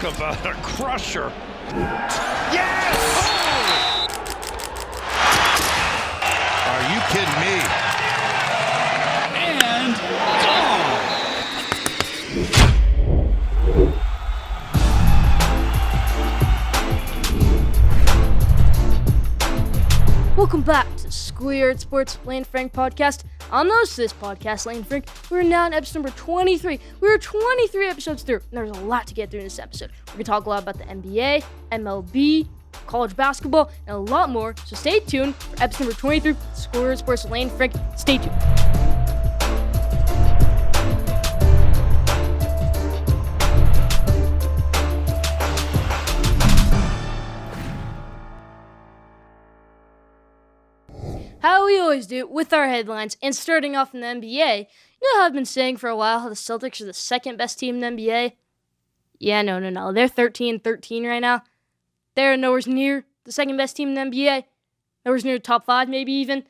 Talk about a crusher. Yes! Oh! Are you kidding me? And gone! Welcome back to Schoolyard Sports, Lane Frank podcast. On those this podcast, Lane Frank, we're now in episode number 23. We're 23 episodes through, and there's a lot to get through in this episode. We're going to talk a lot about the NBA, MLB, college basketball, and a lot more. So stay tuned for episode number 23, Schoolyard Sports, Lane Frank. Stay tuned. How we always do with our headlines, and starting off in the NBA, you know how I've been saying for a while how the Celtics are the second best team in the NBA? Yeah, no. They're 13-13 right now. They're nowhere near the second best team in the NBA. Nowhere near the top 5 maybe even.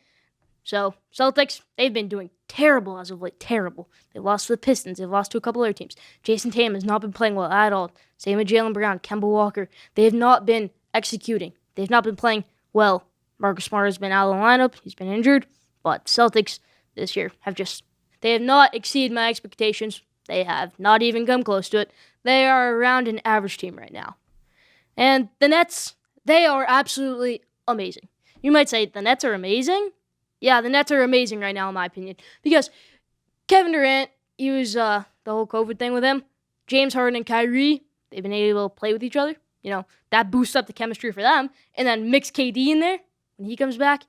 So, Celtics, they've been doing terrible as of late. Terrible. They lost to the Pistons. They've lost to a couple other teams. Jason Tatum has not been playing well at all. Same with Jaylen Brown, Kemba Walker. They have not been executing. They've not been playing well. Marcus Smart has been out of the lineup. He's been injured. But Celtics this year they have not exceeded my expectations. They have not even come close to it. They are around an average team right now. And the Nets, they are absolutely amazing. You might say the Nets are amazing. Yeah, the Nets are amazing right now in my opinion. Because Kevin Durant, he was the whole COVID thing with him. James Harden and Kyrie, they've been able to play with each other. You know, that boosts up the chemistry for them. And then mix KD in there. When he comes back,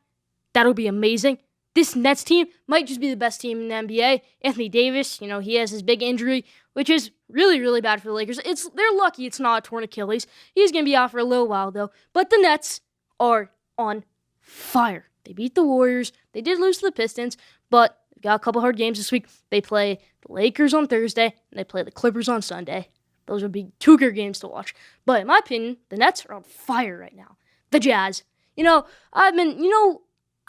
that'll be amazing. This Nets team might just be the best team in the NBA. Anthony Davis, he has his big injury, which is really, really bad for the Lakers. They're lucky it's not a torn Achilles. He's going to be out for a little while, though. But the Nets are on fire. They beat the Warriors. They did lose to the Pistons, but they've got a couple hard games this week. They play the Lakers on Thursday, and they play the Clippers on Sunday. Those would be 2 good games to watch. But in my opinion, the Nets are on fire right now. The Jazz.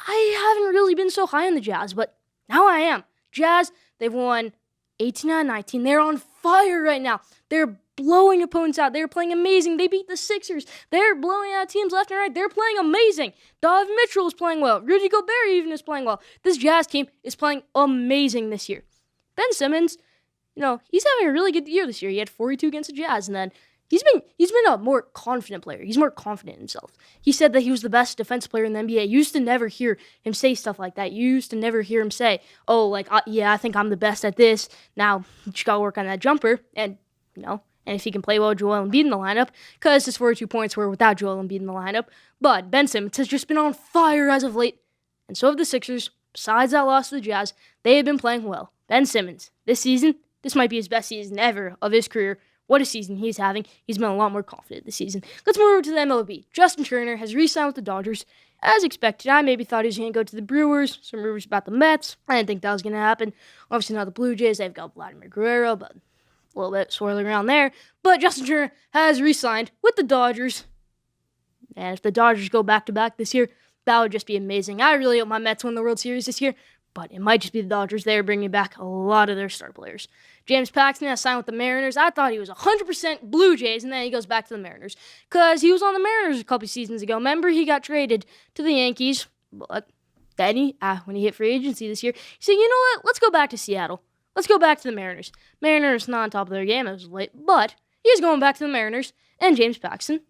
I haven't really been so high on the Jazz, but now I am. Jazz, they've won 18 out of 19. They're on fire right now. They're blowing opponents out. They're playing amazing. They beat the Sixers. They're blowing out teams left and right. They're playing amazing. Donovan Mitchell is playing well. Rudy Gobert even is playing well. This Jazz team is playing amazing this year. Ben Simmons, he's having a really good year this year. He had 42 against the Jazz, and then He's been a more confident player. He's more confident in himself. He said that he was the best defensive player in the NBA. You used to never hear him say stuff like that. You used to never hear him say, I think I'm the best at this. Now, you just got to work on that jumper. And, and if he can play well with Joel Embiid in the lineup, because his 42 points were without Joel Embiid in the lineup. But Ben Simmons has just been on fire as of late. And so have the Sixers. Besides that loss to the Jazz, they have been playing well. Ben Simmons, this season, this might be his best season ever of his career. What a season he's having. He's been a lot more confident this season. Let's move over to the MLB. Justin Turner has re-signed with the Dodgers. As expected, I maybe thought he was going to go to the Brewers. Some rumors about the Mets. I didn't think that was going to happen. Obviously not the Blue Jays. They've got Vladimir Guerrero, but a little bit swirling around there. But Justin Turner has re-signed with the Dodgers. And if the Dodgers go back-to-back this year, that would just be amazing. I really hope my Mets win the World Series this year. But it might just be the Dodgers. They're bringing back a lot of their star players. James Paxton has signed with the Mariners. I thought he was 100% Blue Jays, and then he goes back to the Mariners. Because he was on the Mariners a couple seasons ago. Remember, he got traded to the Yankees. But then when he hit free agency this year, he said, you know what? Let's go back to Seattle. Let's go back to the Mariners. Mariners not on top of their game. It was late. But he's going back to the Mariners. And James Paxton,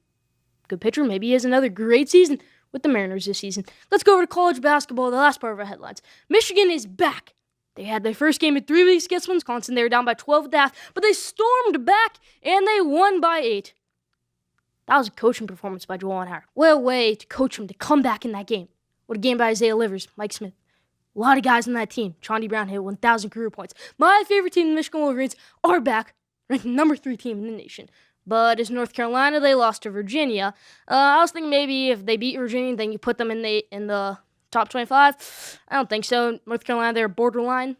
good pitcher. Maybe he has another great season with the Mariners this season. Let's go over to college basketball, the last part of our headlines. Michigan is back. They had their first game in 3 weeks against Wisconsin. They were down by 12 at the half, but they stormed back, and they won by 8. That was a coaching performance by Joel Howard. What a way to coach him to come back in that game. What a game by Isaiah Livers, Mike Smith. A lot of guys on that team. Chauncey Brown hit 1,000 career points. My favorite team, the Michigan Wolverines, are back, ranked number 3 team in the nation. But as North Carolina, they lost to Virginia. I was thinking maybe if they beat Virginia, then you put them in the top 25. I don't think so. North Carolina, they're a borderline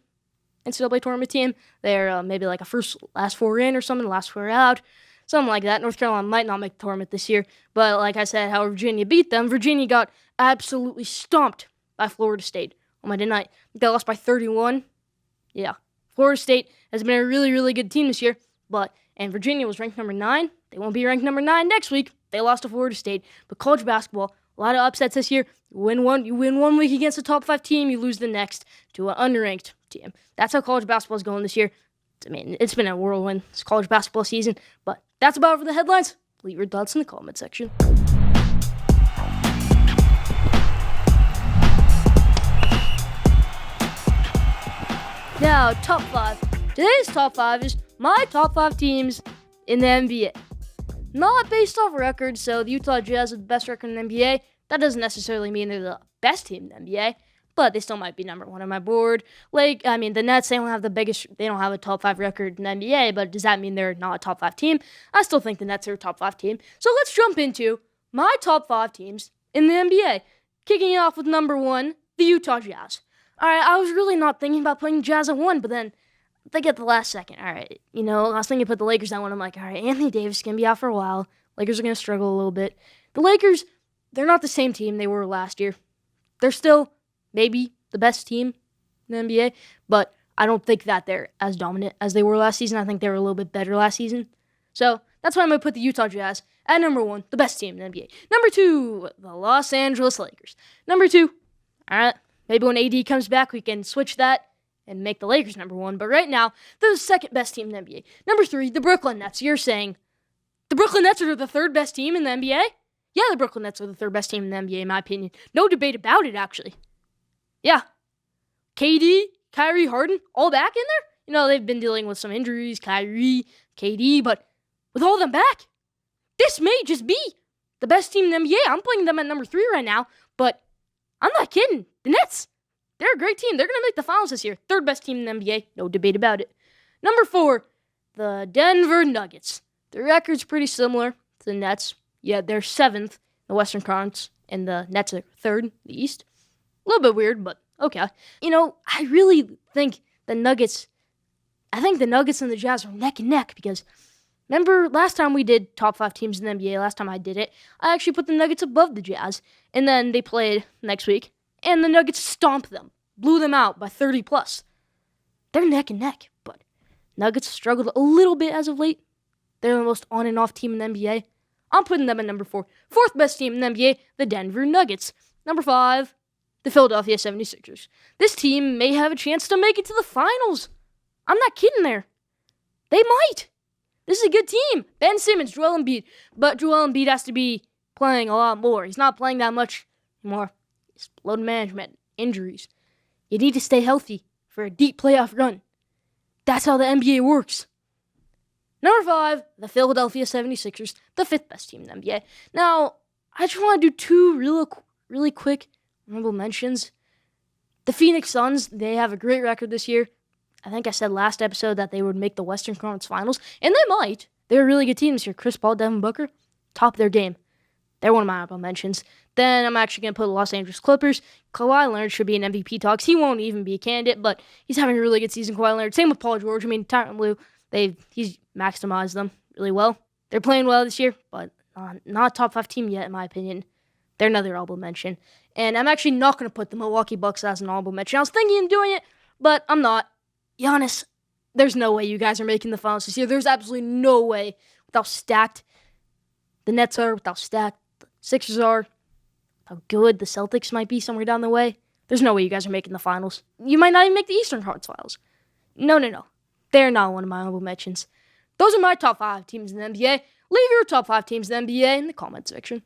NCAA tournament team. They're maybe like a last 4 in or something, last 4 out, something like that. North Carolina might not make the tournament this year. But like I said, how Virginia beat them. Virginia got absolutely stomped by Florida State on Monday night. They lost by 31. Yeah. Florida State has been a really, really good team this year. And Virginia was ranked number 9. They won't be ranked number 9 next week. They lost to Florida State. But college basketball, a lot of upsets this year. You win one week against a top 5 team, you lose the next to an unranked team. That's how college basketball is going this year. I mean, it's been a whirlwind. It's college basketball season. But that's about it for the headlines. Leave your thoughts in the comment section. Now, top 5. Today's top 5 is my top 5 teams in the NBA. Not based off record, so the Utah Jazz have the best record in the NBA. That doesn't necessarily mean they're the best team in the NBA, but they still might be number 1 on my board. The Nets, they don't have a top 5 record in the NBA, but does that mean they're not a top 5 team? I still think the Nets are a top 5 team. So let's jump into my top 5 teams in the NBA. Kicking it off with number 1, the Utah Jazz. All right, I was really not thinking about putting Jazz at 1, but then they get the last second. All right, I was thinking to put the Lakers at 1. I'm like, all right, Anthony Davis is going to be out for a while. Lakers are going to struggle a little bit. The Lakers, they're not the same team they were last year. They're still maybe the best team in the NBA, but I don't think that they're as dominant as they were last season. I think they were a little bit better last season. So that's why I'm going to put the Utah Jazz at number 1, the best team in the NBA. Number 2, the Los Angeles Lakers. Number 2, all right, maybe when AD comes back, we can switch that and make the Lakers number 1. But right now, they're the second best team in the NBA. Number 3, the Brooklyn Nets. You're saying the Brooklyn Nets are the third best team in the NBA? Yeah, the Brooklyn Nets are the third best team in the NBA, in my opinion. No debate about it, actually. Yeah. KD, Kyrie, Harden, all back in there? They've been dealing with some injuries, Kyrie, KD, but with all of them back, this may just be the best team in the NBA. I'm putting them at number 3 right now, but I'm not kidding. The Nets, they're a great team. They're going to make the finals this year. Third best team in the NBA. No debate about it. Number 4, the Denver Nuggets. Their record's pretty similar to the Nets. Yeah, they're 7th in the Western Conference, and the Nets are 3rd in the East. A little bit weird, but okay. I really think the Nuggets and the Jazz are neck and neck because remember last time we did top 5 teams in the NBA, last time I did it, I actually put the Nuggets above the Jazz, and then they played next week, and the Nuggets stomped them, blew them out by 30 plus. They're neck and neck, but Nuggets struggled a little bit as of late. They're the most on and off team in the NBA. I'm putting them at number 4. 4th best team in the NBA, the Denver Nuggets. Number 5, the Philadelphia 76ers. This team may have a chance to make it to the finals. I'm not kidding there. They might. This is a good team. Ben Simmons, Joel Embiid. But Joel Embiid has to be playing a lot more. He's not playing that much anymore. It's load management, injuries. You need to stay healthy for a deep playoff run. That's how the NBA works. Number 5, the Philadelphia 76ers, the 5th best team in the NBA. Now, I just want to do 2 really quick honorable mentions. The Phoenix Suns, they have a great record this year. I think I said last episode that they would make the Western Conference Finals, and they might. They're a really good team this year. Chris Paul, Devin Booker, top of their game. They're one of my honorable mentions. Then I'm actually going to put the Los Angeles Clippers. Kawhi Leonard should be in MVP talks. He won't even be a candidate, but he's having a really good season, Kawhi Leonard. Same with Paul George. Tyronn Lue, he's maximized them really well. They're playing well this year, but not a top 5 team yet, in my opinion. They're another honorable mention. And I'm actually not going to put the Milwaukee Bucks as an honorable mention. I was thinking of doing it, but I'm not. Giannis, there's no way you guys are making the finals this year. There's absolutely no way with how stacked the Nets are, with how stacked the Sixers are, how good the Celtics might be somewhere down the way. There's no way you guys are making the finals. You might not even make the Eastern Conference Finals. No. They're not one of my honorable mentions. Those are my top 5 teams in the NBA. Leave your top 5 teams in the NBA in the comment section.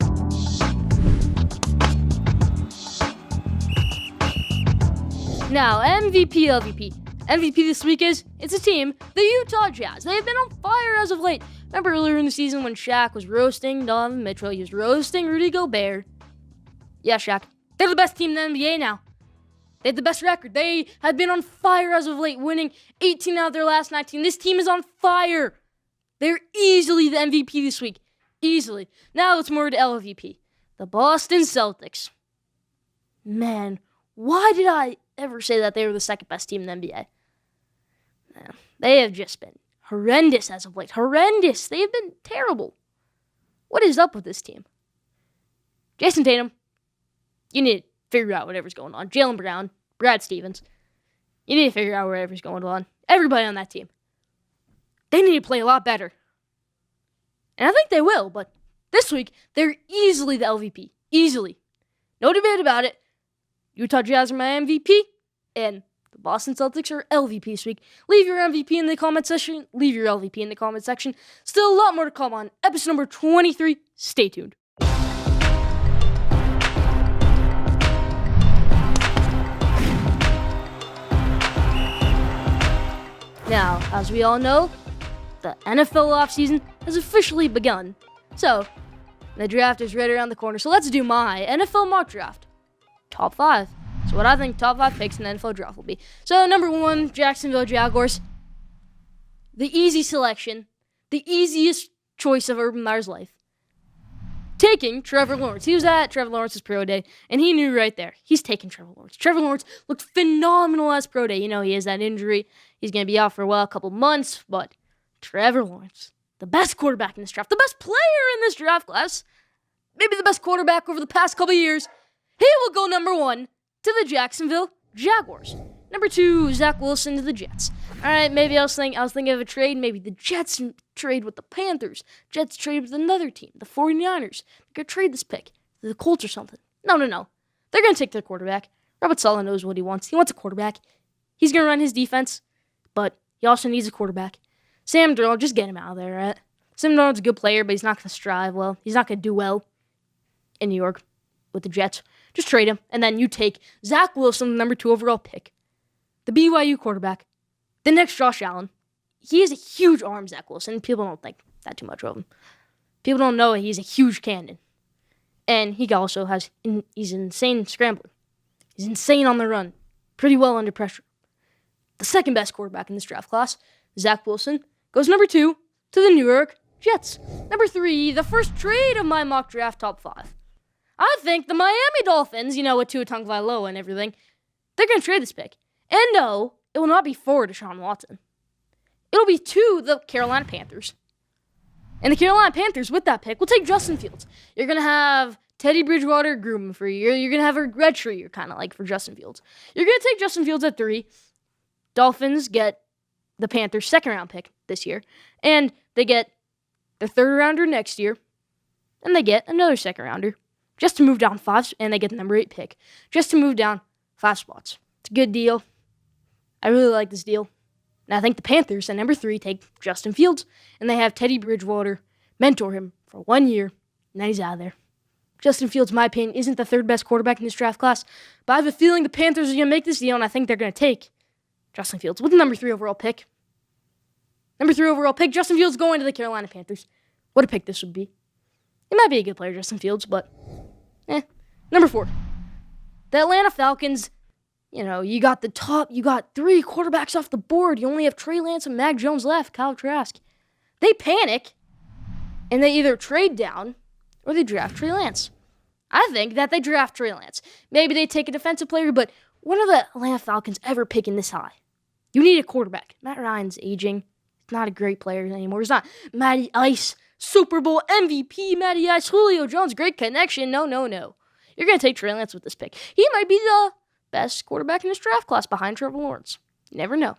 Now, MVP. MVP this week it's a team, the Utah Jazz. They've been on fire as of late. Remember earlier in the season when Shaq was roasting Donovan Mitchell, he was roasting Rudy Gobert. Yeah, Shaq. They're the best team in the NBA now. They have the best record. They have been on fire as of late, winning 18 out of their last 19. This team is on fire. They're easily the MVP this week. Easily. Now let's move to LVP. The Boston Celtics. Man, why did I ever say that they were the second best team in the NBA? They have just been horrendous as of late. Horrendous. They have been terrible. What is up with this team? Jason Tatum, you need to figure out whatever's going on. Jaylen Brown, Brad Stevens, you need to figure out whatever's going on. Everybody on that team. They need to play a lot better. And I think they will, but this week, they're easily the LVP. Easily. No debate about it. Utah Jazz are my MVP, and the Boston Celtics are LVP this week. Leave your MVP in the comment section. Leave your LVP in the comment section. Still a lot more to come on episode number 23. Stay tuned. Now, as we all know, the NFL offseason has officially begun. So, the draft is right around the corner. So let's do my NFL mock draft. Top 5. So what I think top 5 picks in the NFL draft will be. So number 1, Jacksonville Jaguars. The easy selection. The easiest choice of Urban Meyer's life. Taking Trevor Lawrence. He was at Trevor Lawrence's pro day, and he knew right there. He's taking Trevor Lawrence. Trevor Lawrence looked phenomenal as pro day. You know, he has that injury. He's going to be out for a couple months, but Trevor Lawrence, the best quarterback in this draft, the best player in this draft class, maybe the best quarterback over the past couple years, he will go number 1 to the Jacksonville Jaguars. Number 2, Zach Wilson to the Jets. All right, maybe I was thinking of a trade. Maybe the Jets trade with the Panthers. Jets trade with another team, the 49ers. They're going to trade this pick to the Colts or something. No. They're going to take their quarterback. Robert Saleh knows what he wants. He wants a quarterback. He's going to run his defense, but he also needs a quarterback. Sam Darnold, just get him out of there, right? Sam Darnold's a good player, but he's not going to strive well. He's not going to do well in New York with the Jets. Just trade him, and then you take Zach Wilson, the number 2 overall pick, the BYU quarterback, the next Josh Allen. He has a huge arm, Zach Wilson. People don't think that too much of him. People don't know he's a huge cannon. And he also he's an insane scrambler. He's insane on the run. Pretty well under pressure. The second best quarterback in this draft class, Zach Wilson, goes number 2 to the New York Jets. Number 3, the first trade of my mock draft top 5. I think the Miami Dolphins, with Tua Tagovailoa and everything, they're going to trade this pick. And no, it will not be for Deshaun Watson. It'll be to the Carolina Panthers. And the Carolina Panthers, with that pick, will take Justin Fields. You're going to have Teddy Bridgewater groom for a year. You're going to have a redshirt year, kind of like for Justin Fields. You're going to take Justin Fields at 3. Dolphins get the Panthers' second-round pick this year. And they get their third-rounder next year. And they get another second-rounder. Just to move down 5, and they get the number 8 pick. Just to move down 5 spots. It's a good deal. I really like this deal. And I think the Panthers, at number 3, take Justin Fields, and they have Teddy Bridgewater mentor him for 1 year, and then he's out of there. Justin Fields, in my opinion, isn't the third best quarterback in this draft class, but I have a feeling the Panthers are going to make this deal, and I think they're going to take Justin Fields with the number 3 overall pick. Number 3 overall pick, Justin Fields going to the Carolina Panthers. What a pick this would be. He might be a good player, Justin Fields, but Number 4, the Atlanta Falcons. You got 3 quarterbacks off the board. You only have Trey Lance and Mac Jones left, Kyle Trask. They panic, and they either trade down or they draft Trey Lance. I think that they draft Trey Lance. Maybe they take a defensive player, but when are the Atlanta Falcons ever picking this high? You need a quarterback. Matt Ryan's aging. He's not a great player anymore. He's not Matty Ice, Super Bowl MVP, Matty Ice, Julio Jones, great connection. No. You're going to take Trey Lance with this pick. He might be the best quarterback in this draft class behind Trevor Lawrence. You never know.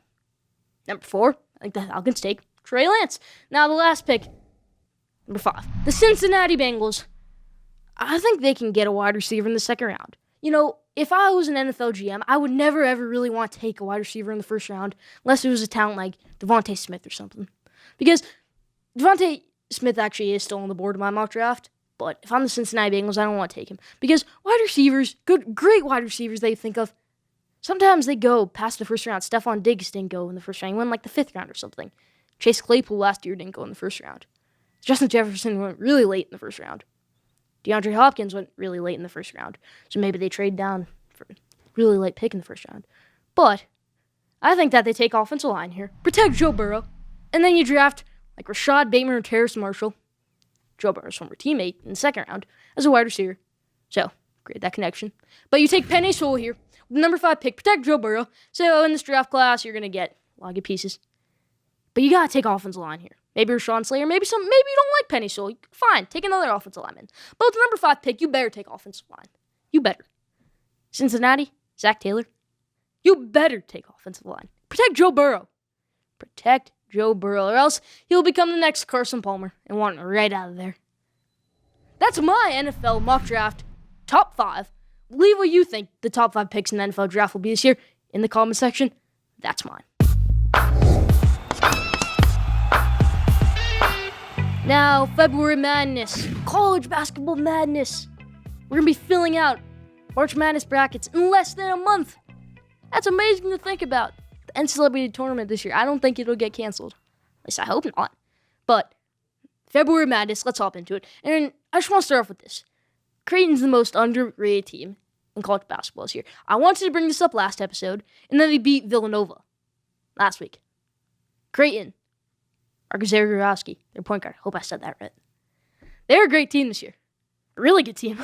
Number 4, I think the Falcons take Trey Lance. Now the last pick, number 5, the Cincinnati Bengals. I think they can get a wide receiver in the second round. If I was an NFL GM, I would never ever really want to take a wide receiver in the first round unless it was a talent like Devontae Smith or something. Because Devontae Smith actually is still on the board in my mock draft. But if I'm the Cincinnati Bengals, I don't want to take him. Because wide receivers, great wide receivers they think of, sometimes they go past the first round. Stephon Diggs didn't go in the first round. He went like the 5th round or something. Chase Claypool last year didn't go in the first round. Justin Jefferson went really late in the first round. DeAndre Hopkins went really late in the first round. So maybe they trade down for a really late pick in the first round. But I think that they take offensive line here. Protect Joe Burrow. And then you draft like Rashad Bateman or Terrace Marshall. Joe Burrow's former teammate in the second round as a wide receiver. So, create that connection. But you take Penei Sewell here with the number 5 pick. Protect Joe Burrow. So, in this draft class, you're going to get a lot of good pieces. But you got to take offensive line here. Maybe Rashawn Slater. Maybe you don't like Penei Sewell. Fine, take another offensive lineman. But with the number 5 pick, you better take offensive line. You better. Cincinnati, Zach Taylor. You better take offensive line. Protect Joe Burrow. Protect Joe Burrow, or else he'll become the next Carson Palmer and want right out of there. That's my NFL mock draft top 5. Leave what you think the top 5 picks in the NFL draft will be this year in the comment section. That's mine. Now, February Madness, college basketball madness. We're going to be filling out March Madness brackets in less than a month. That's amazing to think about. The NCAA tournament this year, I don't think it'll get canceled. At least I hope not. But February Madness, let's hop into it. And I just want to start off with this. Creighton's the most underrated team in college basketball this year. I wanted to bring this up last episode, and then they beat Villanova last week. Creighton, Argazari, their point guard. Hope I said that right. They're a great team this year. A really good team.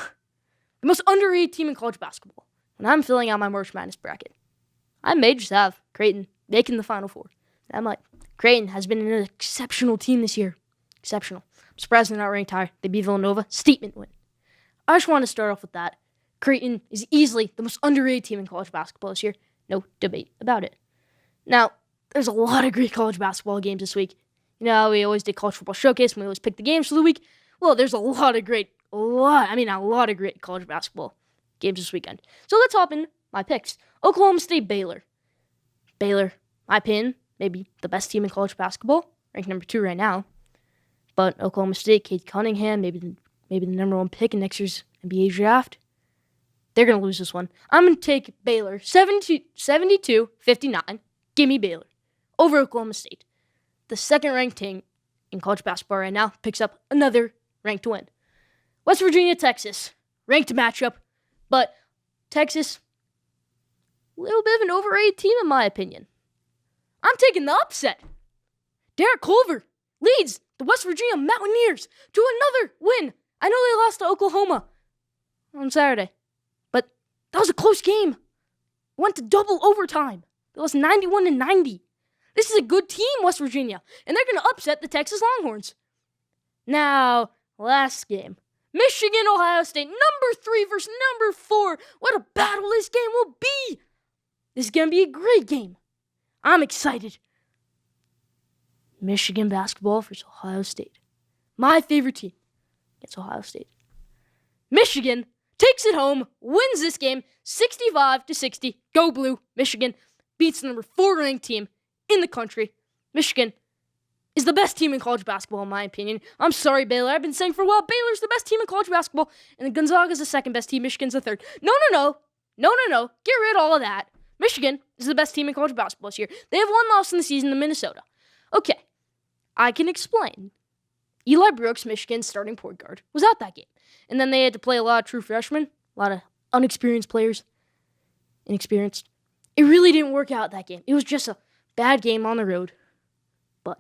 The most underrated team in college basketball. When I'm filling out my March Madness bracket, I may just have Creighton making the Final Four. I might. Creighton has been an exceptional team this year. Exceptional. I'm surprised they're not ranked higher. They beat Villanova. Statement win. I just want to start off with that. Creighton is easily the most underrated team in college basketball this year. No debate about it. Now, there's a lot of great college basketball games this week. You know, we always did College Football Showcase, and we always pick the games for the week. Well, there's a lot of great college basketball games this weekend. So let's hop in my picks. Oklahoma State, Baylor. Baylor, my opinion, maybe the best team in college basketball. Ranked number 2 right now. But Oklahoma State, Cade Cunningham, maybe the number 1 pick in next year's NBA draft. They're going to lose this one. I'm going to take Baylor 72-59. Give me Baylor over Oklahoma State. The second-ranked team in college basketball right now picks up another ranked win. West Virginia, Texas. Ranked matchup. But Texas, a little bit of an overrated team in my opinion. I'm taking the upset. Derek Culver leads the West Virginia Mountaineers to another win. I know they lost to Oklahoma on Saturday, but that was a close game. Went to double overtime. It was 91-90. This is a good team, West Virginia, and they're going to upset the Texas Longhorns. Now, last game. Michigan, Ohio State, number 3 versus number 4. What a battle this game will be. This is going to be a great game. I'm excited. Michigan basketball versus Ohio State. My favorite team against Ohio State. Michigan takes it home, wins this game 65-60. Go Blue. Michigan beats the number 4 ranked team in the country. Michigan is the best team in college basketball, in my opinion. I'm sorry, Baylor. I've been saying for a while, Baylor's the best team in college basketball, and Gonzaga's the second best team. Michigan's the third. No. Get rid of all of that. Michigan is the best team in college basketball this year. They have 1 loss in the season to Minnesota. Okay, I can explain. Eli Brooks, Michigan's starting point guard, was out that game. And then they had to play a lot of true freshmen, a lot of unexperienced players. Inexperienced. It really didn't work out that game. It was just a bad game on the road. But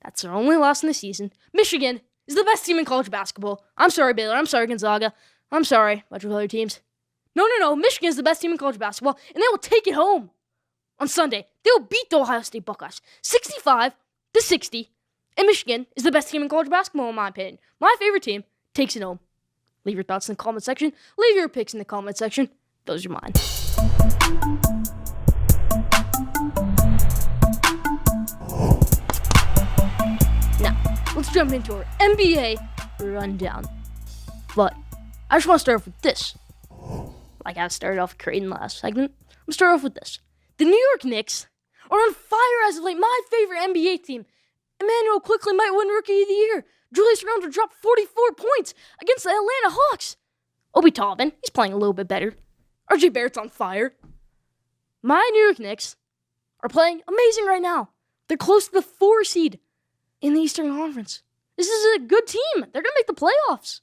that's their only loss in the season. Michigan is the best team in college basketball. I'm sorry, Baylor. I'm sorry, Gonzaga. I'm sorry, bunch of other teams. No. Michigan is the best team in college basketball, and they will take it home on Sunday. They will beat the Ohio State Buckeyes 65-60. And Michigan is the best team in college basketball, in my opinion. My favorite team takes it home. Leave your thoughts in the comment section. Leave your picks in the comment section. Those are mine. Now, let's jump into our NBA rundown. But I just want to start off with this. Like I started off with Creighton last segment. I'm going to start off with this. The New York Knicks are on fire as of late. My favorite NBA team. Emmanuel quickly might win Rookie of the Year. Julius Randle dropped 44 points against the Atlanta Hawks. Obi Toppin, he's playing a little bit better. RJ Barrett's on fire. My New York Knicks are playing amazing right now. They're close to the 4 seed in the Eastern Conference. This is a good team. They're going to make the playoffs.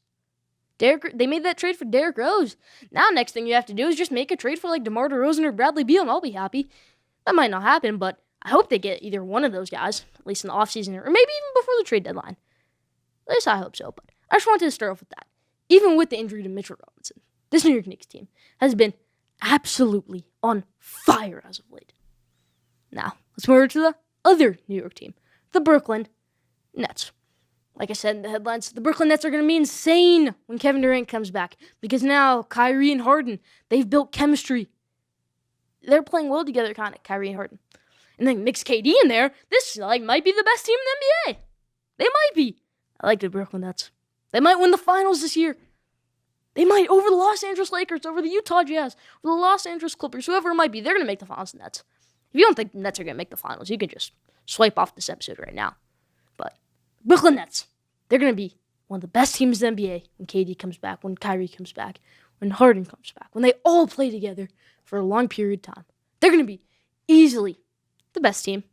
They made that trade for Derrick Rose. Now, next thing you have to do is just make a trade for like DeMar DeRozan or Bradley Beal, and I'll be happy. That might not happen, but I hope they get either one of those guys, at least in the offseason, or maybe even before the trade deadline. At least I hope so, but I just wanted to start off with that. Even with the injury to Mitchell Robinson, this New York Knicks team has been absolutely on fire as of late. Now, let's move over to the other New York team, the Brooklyn Nets. Like I said in the headlines, the Brooklyn Nets are going to be insane when Kevin Durant comes back, because now Kyrie and Harden, they've built chemistry. They're playing well together, kind of, Kyrie and Harden. and then mix KD in there, this might be the best team in the NBA. They might be. I like the Brooklyn Nets. They might win the finals this year. They might over the Los Angeles Lakers, over the Utah Jazz, over the Los Angeles Clippers, whoever it might be. They're going to make the finals, the Nets. If you don't think the Nets are going to make the finals, you can just swipe off this episode right now. But Brooklyn Nets, they're going to be one of the best teams in the NBA when KD comes back, when Kyrie comes back, when Harden comes back, when they all play together for a long period of time. They're going to be easily the best team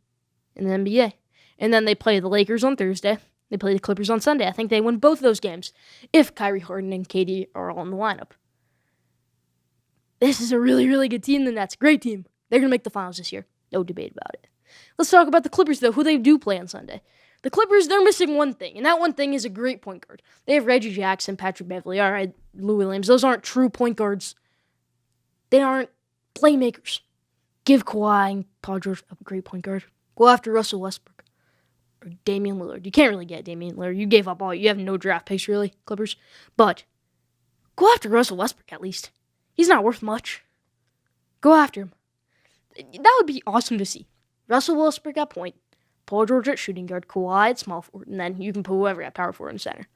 in the NBA. And then they play the Lakers on Thursday. They play the Clippers on Sunday. I think they win both of those games if Kyrie, Harden, and KD are all in the lineup. This is a really, really good team, the Nets. Great team. They're going to make the finals this year. No debate about it. Let's talk about the Clippers, though, who they do play on Sunday. The Clippers, they're missing one thing, and that one thing is a great point guard. They have Reggie Jackson, Patrick Beverley, all right, Lou Williams. Those aren't true point guards. They aren't playmakers. Give Kawhi and Paul George a great point guard. Go after Russell Westbrook or Damian Lillard. You can't really get Damian Lillard. You gave up all. You have no draft picks, really, Clippers. But go after Russell Westbrook, at least. He's not worth much. Go after him. That would be awesome to see. Russell Westbrook at point, Paul George at shooting guard, Kawhi at small forward, and then you can put whoever at power forward and center.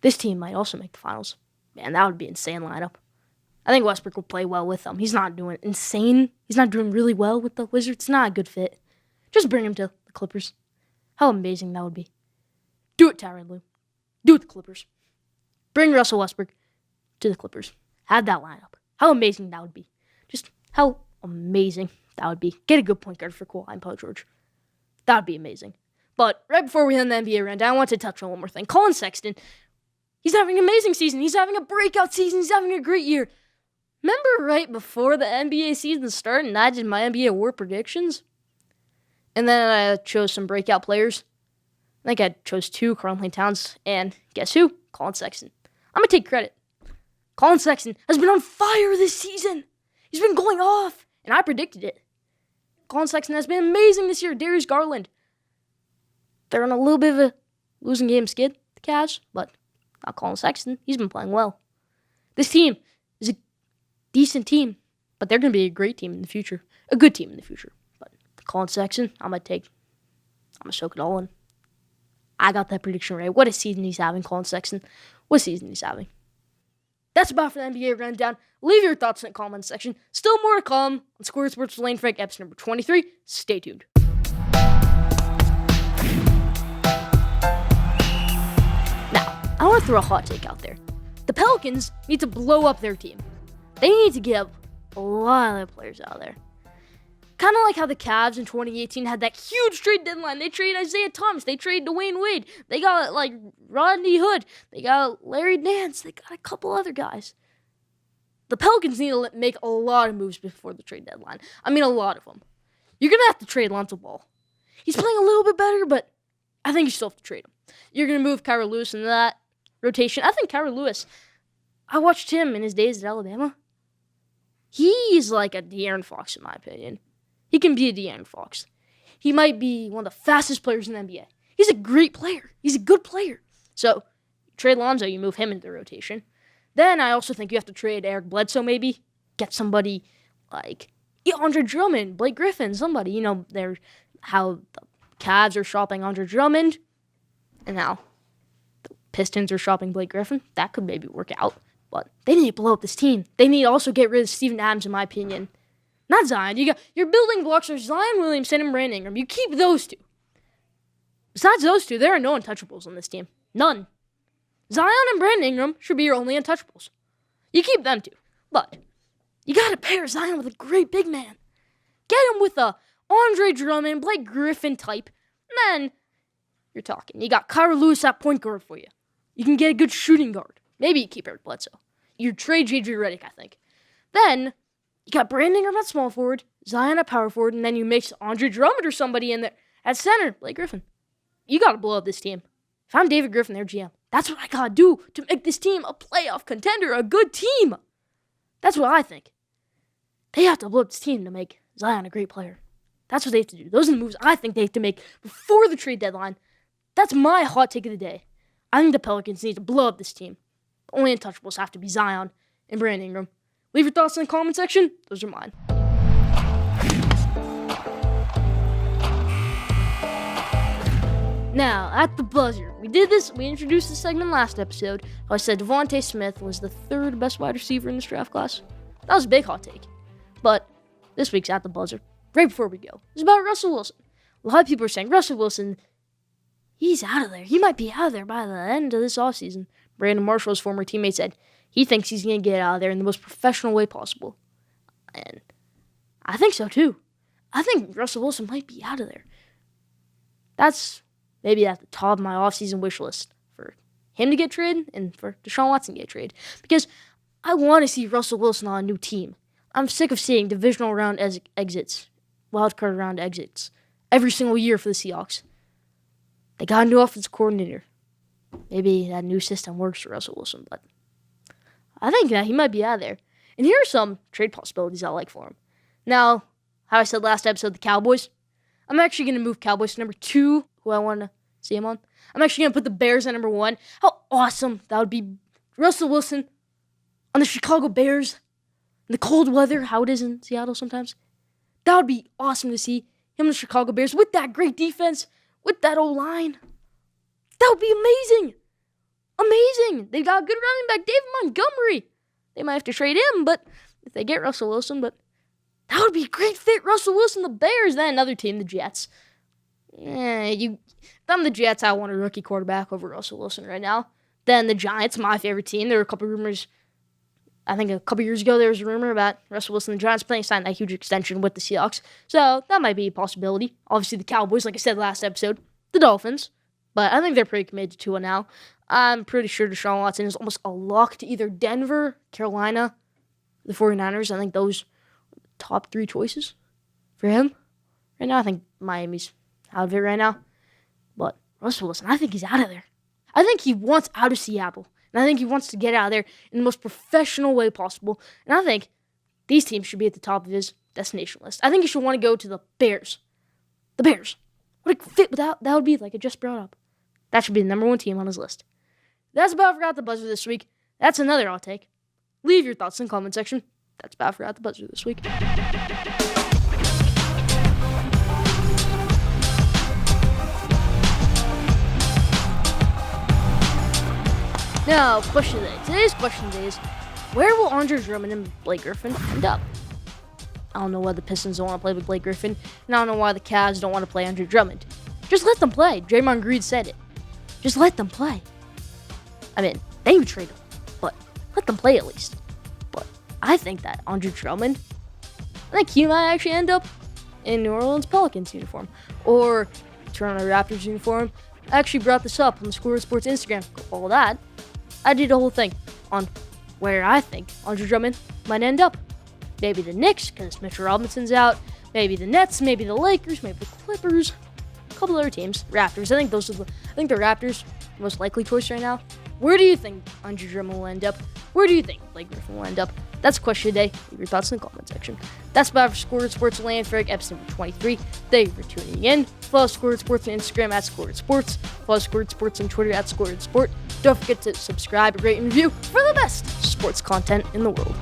This team might also make the finals. Man, that would be an insane lineup. I think Westbrook will play well with them. He's not doing insane. He's not doing really well with the Wizards. It's not a good fit. Just bring him to the Clippers. How amazing that would be. Do it, Tyronn Lue. Do it, the Clippers. Bring Russell Westbrook to the Clippers. Have that lineup. How amazing that would be. Just how amazing that would be. Get a good point guard for Kawhi and Paul George. That would be amazing. But right before we end the NBA rundown, I want to touch on one more thing. Colin Sexton, he's having an amazing season. He's having a breakout season. He's having a great year. Remember right before the NBA season started and I did my NBA award predictions? And then I chose some breakout players. I think I chose 2, Karl-Anthony Towns, and guess who? Colin Sexton. I'm going to take credit. Colin Sexton has been on fire this season. He's been going off, and I predicted it. Colin Sexton has been amazing this year. Darius Garland. They're on a little bit of a losing game skid, the Cavs, but not Colin Sexton. He's been playing well. This team is a decent team, but they're going to be a great team in the future. A good team in the future. But Colin Sexton, I'm going to soak it all in. I got that prediction right. What a season he's having, Colin Sexton. What a season he's having. That's about for the NBA rundown. Leave your thoughts in the comment section. Still more to come on Schoolyard Sports with Lane Frank, episode number 23. Stay tuned. Now, I want to throw a hot take out there. The Pelicans need to blow up their team. They need to get a lot of their players out there. Kind of like how the Cavs in 2018 had that huge trade deadline. They traded Isaiah Thomas. They traded Dwayne Wade. They got, Rodney Hood. They got Larry Nance. They got a couple other guys. The Pelicans need to make a lot of moves before the trade deadline. I mean, a lot of them. You're going to have to trade Lonzo Ball. He's playing a little bit better, but I think you still have to trade him. You're going to move Kira Lewis into that rotation. I think Kira Lewis, I watched him in his days at Alabama. He's like a De'Aaron Fox, in my opinion. He can be a De'Aaron Fox. He might be one of the fastest players in the NBA. He's a great player. He's a good player. So, trade Lonzo, you move him into the rotation. Then I also think you have to trade Eric Bledsoe, maybe. Get somebody like Andre Drummond, Blake Griffin, somebody. You know, how the Cavs are shopping Andre Drummond, and now the Pistons are shopping Blake Griffin. That could maybe work out. But they need to blow up this team. They need to also get rid of Steven Adams, in my opinion. Not Zion. Your building blocks are Zion Williamson and Brandon Ingram. You keep those two. Besides those two, there are no untouchables on this team. None. Zion and Brandon Ingram should be your only untouchables. You keep them two. But you got to pair Zion with a great big man. Get him with a Andre Drummond, Blake Griffin type. And then you're talking. You got Kira Lewis at point guard for you. You can get a good shooting guard. Maybe you keep Eric Bledsoe. You trade J.J. Redick, I think. Then you got Brandon Ingram at small forward, Zion at power forward, and then you mix Andre Drummond or somebody in there at center, Blake Griffin. You got to blow up this team. If I'm David Griffin, their GM, that's what I got to do to make this team a playoff contender, a good team. That's what I think. They have to blow up this team to make Zion a great player. That's what they have to do. Those are the moves I think they have to make before the trade deadline. That's my hot take of the day. I think the Pelicans need to blow up this team. The only untouchables have to be Zion and Brandon Ingram. Leave your thoughts in the comment section. Those are mine. Now, at the buzzer, we introduced this segment last episode. I said Devontae Smith was the third best wide receiver in this draft class. That was a big hot take. But this week's at the buzzer, right before we go, is about Russell Wilson. A lot of people are saying, Russell Wilson, he's out of there. He might be out of there by the end of this offseason. Brandon Marshall's former teammate said he thinks he's going to get out of there in the most professional way possible. And I think so too. I think Russell Wilson might be out of there. That's maybe at the top of my offseason wish list for him to get traded and for Deshaun Watson to get traded. Because I want to see Russell Wilson on a new team. I'm sick of seeing divisional round exits, wildcard round exits, every single year for the Seahawks. They got a new offensive coordinator. Maybe that new system works for Russell Wilson, but I think that he might be out of there. And here are some trade possibilities I like for him. Now, how I said last episode, the Cowboys. I'm actually going to move Cowboys to number 2, who I want to see him on. I'm actually going to put the Bears at number 1. How awesome that would be. Russell Wilson on the Chicago Bears. In the cold weather, how it is in Seattle sometimes. That would be awesome to see him in the Chicago Bears with that great defense, with that O-line. That would be amazing. Amazing. They got a good running back, David Montgomery. They might have to trade him, but if they get Russell Wilson, but that would be a great fit. Russell Wilson, the Bears, then another team, the Jets. If I'm the Jets, I want a rookie quarterback over Russell Wilson right now. Then the Giants, my favorite team. There were a couple rumors. I think a couple years ago there was a rumor about Russell Wilson and the Giants playing signed that huge extension with the Seahawks. So that might be a possibility. Obviously the Cowboys, like I said last episode, the Dolphins. But I think they're pretty committed to Tua now. I'm pretty sure Deshaun Watson is almost a lock to either Denver, Carolina, the 49ers. I think those are the top 3 choices for him. Right now, I think Miami's out of it right now. But Russell Wilson, I think he's out of there. I think he wants out of Seattle. And I think he wants to get out of there in the most professional way possible. And I think these teams should be at the top of his destination list. I think he should want to go to the Bears. The Bears. What a fit that would be, like I just brought up. That should be the number 1 team on his list. That's about Forgot the Buzzer this week. That's another hot take. Leave your thoughts in the comment section. That's about Forgot the Buzzer this week. Now, question of the day. Today's question of the day is, where will Andre Drummond and Blake Griffin end up? I don't know why the Pistons don't want to play with Blake Griffin, and I don't know why the Cavs don't want to play Andre Drummond. Just let them play. Draymond Green said it. Just let them play. I mean, they would trade them, but let them play at least. But I think that Andre Drummond, I think he might actually end up in New Orleans Pelicans uniform or Toronto Raptors uniform. I actually brought this up on the Schoolyard Sports Instagram. All that. I did a whole thing on where I think Andre Drummond might end up. Maybe the Knicks, because Mitchell Robinson's out. Maybe the Nets, maybe the Lakers, maybe the Clippers. A couple other teams. Raptors. I think the Raptors, most likely choice right now. Where do you think Andre Drummond will end up? Where do you think Blake Griffin will end up? That's the question today. Leave your thoughts in the comment section. That's about for Schoolyard Sports Land for episode number 23. Thank you for tuning in. Follow Schoolyard Sports on Instagram at Schoolyard Sports. Follow Schoolyard Sports on Twitter at Schoolyard Sport. Don't forget to subscribe, rate, and review for the best sports content in the world.